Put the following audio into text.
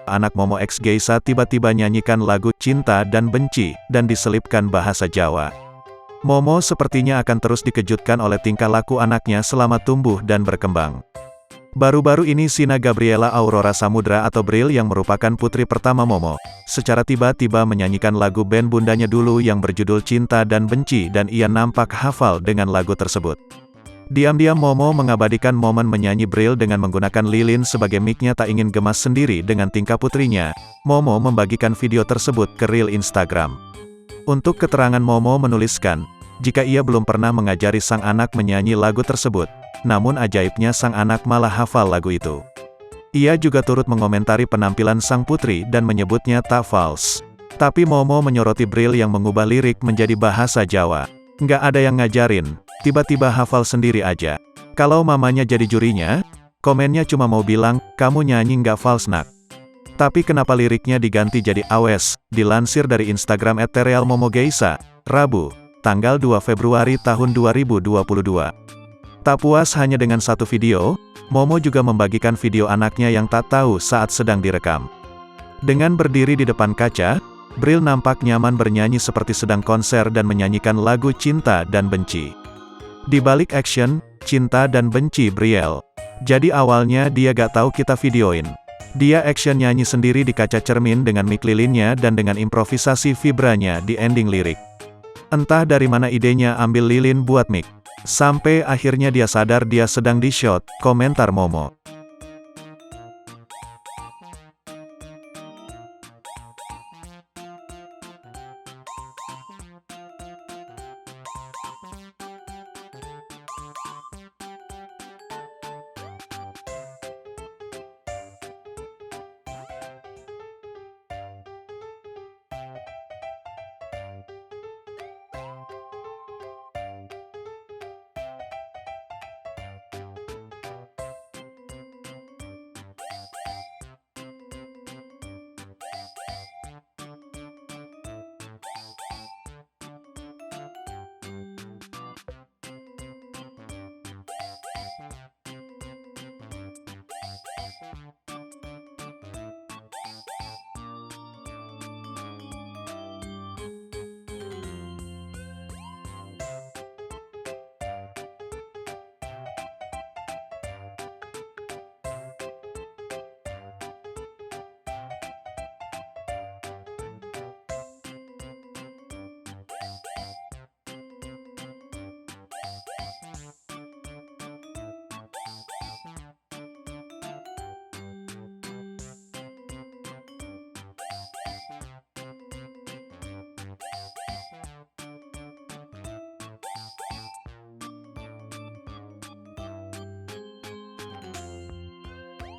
anak Momo X Geisha tiba-tiba nyanyikan lagu Cinta dan Benci, dan diselipkan bahasa Jawa. Momo sepertinya akan terus dikejutkan oleh tingkah laku anaknya selama tumbuh dan berkembang. Baru-baru ini Sina Gabriela Aurora Samudra atau Bril yang merupakan putri pertama Momo, secara tiba-tiba menyanyikan lagu band bundanya dulu yang berjudul Cinta dan Benci dan ia nampak hafal dengan lagu tersebut. Diam-diam Momo mengabadikan momen menyanyi Bril dengan menggunakan lilin sebagai mic-nya tak ingin gemas sendiri dengan tingkah putrinya. Momo membagikan video tersebut ke reel Instagram. Untuk keterangan Momo menuliskan, jika ia belum pernah mengajari sang anak menyanyi lagu tersebut, namun ajaibnya sang anak malah hafal lagu itu. Ia juga turut mengomentari penampilan sang putri dan menyebutnya tak false. Tapi Momo menyoroti Bril yang mengubah lirik menjadi bahasa Jawa. Nggak ada yang ngajarin, tiba-tiba hafal sendiri aja. Kalau mamanya jadi jurinya, komennya cuma mau bilang, kamu nyanyi nggak false nak. Tapi kenapa liriknya diganti jadi awes, dilansir dari Instagram @realmomogeisha, Rabu, tanggal 2 Februari tahun 2022. Tak puas hanya dengan satu video, Momo juga membagikan video anaknya yang tak tahu saat sedang direkam. Dengan berdiri di depan kaca, Bril nampak nyaman bernyanyi seperti sedang konser dan menyanyikan lagu Cinta dan Benci. Di balik action, Cinta dan Benci Briel. Jadi awalnya dia gak tahu kita videoin. Dia action nyanyi sendiri di kaca cermin dengan mic lilinnya dan dengan improvisasi vibranya di ending lirik. Entah dari mana idenya ambil lilin buat mic. Sampai akhirnya dia sadar dia sedang di-shot, komentar Momo.